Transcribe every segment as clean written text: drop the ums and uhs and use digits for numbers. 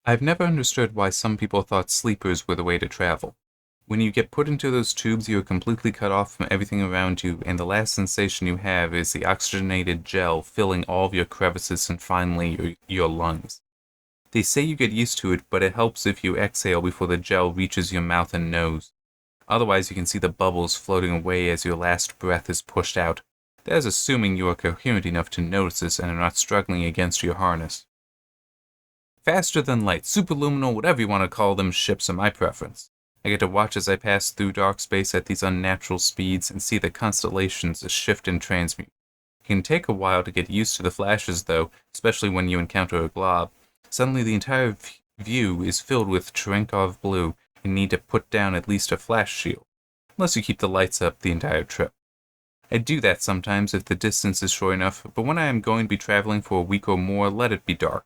I've never understood why some people thought sleepers were the way to travel. When you get put into those tubes, you are completely cut off from everything around you, and the last sensation you have is the oxygenated gel filling all of your crevices and finally your lungs. They say you get used to it, but it helps if you exhale before the gel reaches your mouth and nose. Otherwise, you can see the bubbles floating away as your last breath is pushed out. That is assuming you are coherent enough to notice this and are not struggling against your harness. Faster than light, superluminal, whatever you want to call them, ships are my preference. I get to watch as I pass through dark space at these unnatural speeds and see the constellations shift and transmute. It can take a while to get used to the flashes, though, especially when you encounter a glob. Suddenly the entire view is filled with Cherenkov blue and need to put down at least a flash shield, unless you keep the lights up the entire trip. I do that sometimes if the distance is short enough, but when I am going to be traveling for a week or more, let it be dark.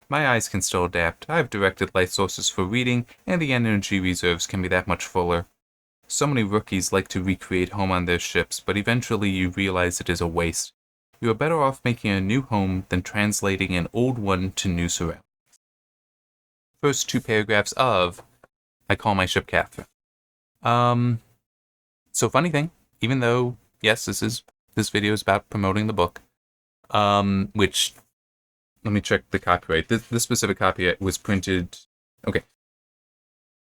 My eyes can still adapt. I have directed light sources for reading, and the energy reserves can be that much fuller. So many rookies like to recreate home on their ships, but eventually you realize it is a waste. You are better off making a new home than translating an old one to new surroundings. First two paragraphs of I Call My Ship Catherine. So funny thing, even though, yes, this video is about promoting the book, which, let me check the copyright. This specific copy was printed, okay.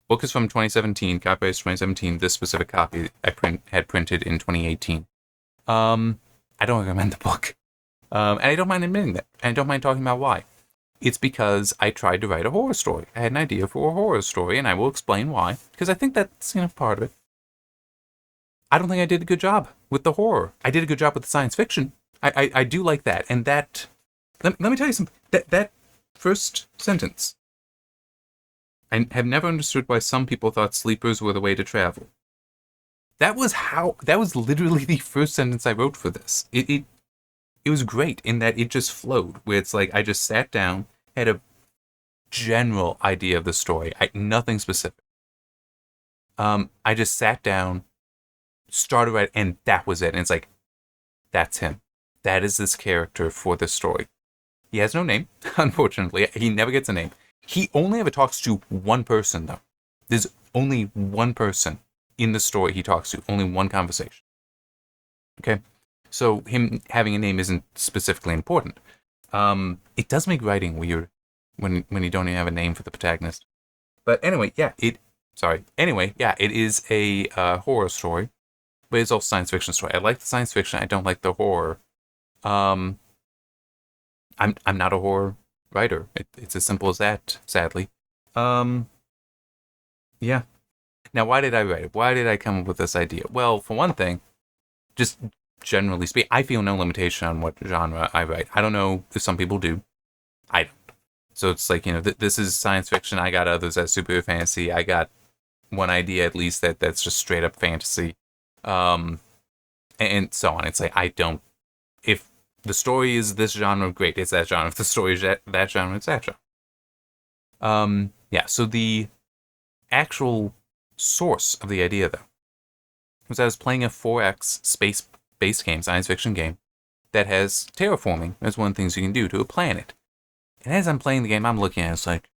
Book is from 2017, copyright is 2017. This specific copy I had printed in 2018. I don't recommend the book. And I don't mind admitting that. And I don't mind talking about why. It's because I tried to write a horror story. I had an idea for a horror story, and I will explain why, because I think that's, part of it. I don't think I did a good job with the horror. I did a good job with the science fiction. I do like that. And that, let me tell you something. That first sentence. I have never understood why some people thought sleepers were the way to travel. That was literally the first sentence I wrote for this. It was great in that it just flowed, where it's like I just sat down, had a general idea of the story, nothing specific. I just sat down, started right, and that was it. And it's like, that's him. That is this character for this story. He has no name, unfortunately. He never gets a name. He only ever talks to one person, though. There's only one person in the story he talks to, only one conversation. Okay? So him having a name isn't specifically important. It does make writing weird when you don't even have a name for the protagonist. But anyway, it is a horror story, but it's also a science fiction story. I like the science fiction. I don't like the horror. I'm not a horror writer. It's as simple as that, sadly. Yeah. Now, why did I write it? Why did I come up with this idea? Well, for one thing, just generally speaking, I feel no limitation on what genre I write. I don't know if some people do. I don't. So it's like, this is science fiction. I got others that's superhero fantasy. I got one idea at least that's just straight up fantasy. And so on. It's like, if the story is this genre, great, it's that genre. If the story is that genre, it's that genre. So the actual source of the idea, though, was I was playing a 4X space-based game, science fiction game, that has terraforming as one of the things you can do to a planet. And as I'm playing the game, I'm looking at it, it's like,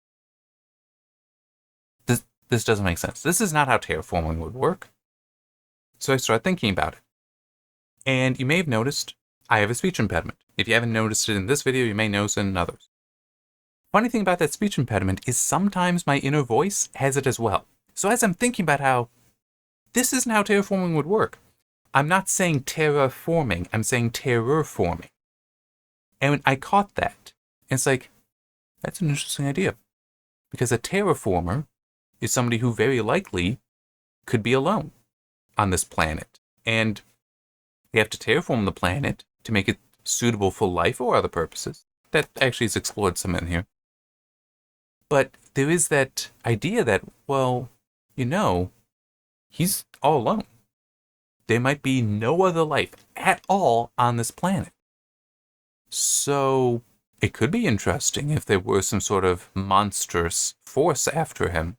this doesn't make sense. This is not how terraforming would work. So I started thinking about it. And you may have noticed I have a speech impediment. If you haven't noticed it in this video, you may notice it in others. Funny thing about that speech impediment is sometimes my inner voice has it as well. So as I'm thinking about how this isn't how terraforming would work, I'm not saying terraforming, I'm saying terrorforming. And when I caught that, it's like, that's an interesting idea. Because a terraformer is somebody who very likely could be alone on this planet. And they have to terraform the planet to make it suitable for life or other purposes. That actually is explored some in here. But there is that idea that, well, he's all alone. There might be no other life at all on this planet. So it could be interesting if there were some sort of monstrous force after him.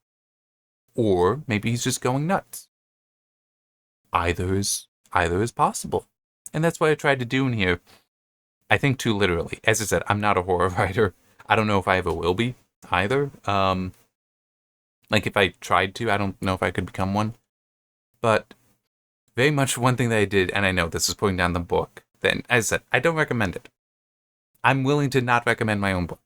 Or maybe he's just going nuts. Either is possible. And that's what I tried to do in here. I think too literally. As I said, I'm not a horror writer. I don't know if I ever will be. either. Like if I tried to, I don't know if I could become one. But very much one thing that I did, and I know this is putting down the book, then as I said, I don't recommend it. I'm willing to not recommend my own books.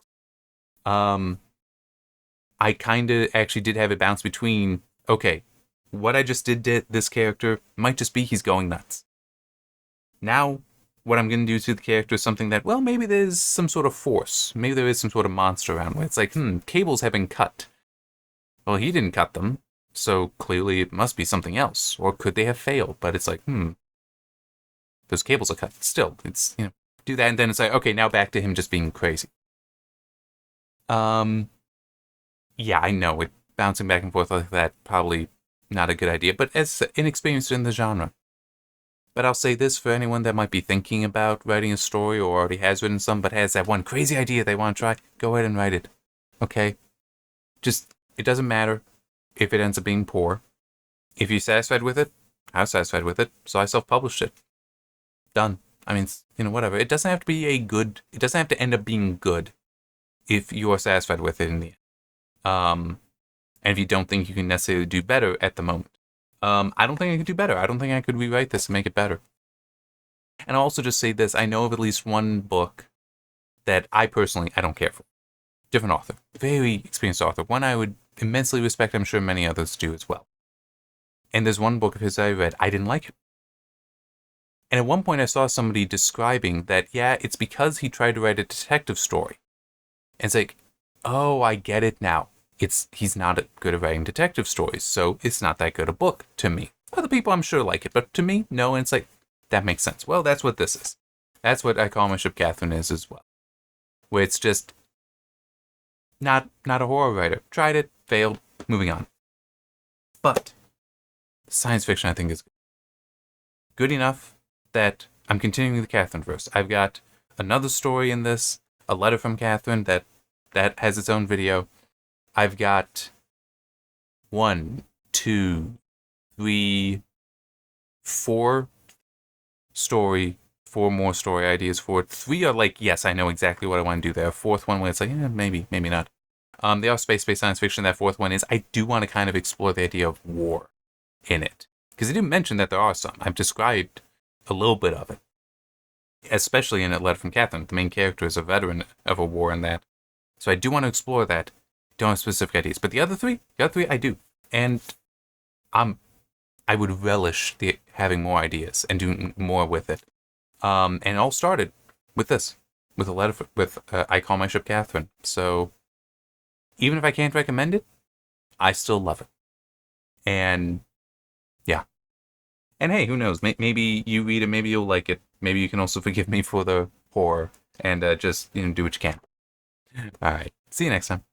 I kind of actually did have it bounce between, okay, what I just did to this character might just be he's going nuts. Now, what I'm going to do to the character is something that, well, maybe there's some sort of force. Maybe there is some sort of monster around where it's like, cables have been cut. Well, he didn't cut them, so clearly it must be something else. Or could they have failed? But it's like, those cables are cut. Still, it's, do that, and then it's like, okay, now back to him just being crazy. Yeah, I know, bouncing back and forth like that, probably not a good idea, but as inexperienced in the genre. But I'll say this for anyone that might be thinking about writing a story or already has written some, but has that one crazy idea they want to try, go ahead and write it. Okay? Just, it doesn't matter if it ends up being poor. If you're satisfied with it, I was satisfied with it, so I self-published it. Done. I mean, whatever. It doesn't have to be it doesn't have to end up being good if you are satisfied with it in the end. And if you don't think you can necessarily do better at the moment. I don't think I could do better. I don't think I could rewrite this and make it better. And I'll also just say this. I know of at least one book that I don't care for. Different author. Very experienced author. One I would immensely respect. I'm sure many others do as well. And there's one book of his I read. I didn't like it. And at one point I saw somebody describing that, yeah, it's because he tried to write a detective story. And it's like, oh, I get it now. He's not good at writing detective stories, so it's not that good a book to me. Other people I'm sure like it, but to me, no, and it's like, that makes sense. Well, that's what this is. That's what I Call My Ship Catherine is as well. Where it's just not a horror writer. Tried it, failed, moving on. But science fiction I think is good enough that I'm continuing the Catherine verse. I've got another story in this, a letter from Catherine that has its own video. I've got 1, 2, 3, 4 more story ideas for it. 3 are like, yes, I know exactly what I want to do there. A 4th one where it's like, maybe not. They are space-based science fiction. That 4th one is, I do want to kind of explore the idea of war in it. Because I didn't mention that there are some. I've described a little bit of it. Especially in A Letter from Catherine. The main character is a veteran of a war in that. So I do want to explore that. Don't have specific ideas. But the other three I do. And I would relish having more ideas and doing more with it. And it all started with this. With a letter with I Call My Ship Catherine. So even if I can't recommend it, I still love it. And yeah. And hey, who knows? Maybe you read it, maybe you'll like it. Maybe you can also forgive me for the horror and just do what you can. All right. See you next time.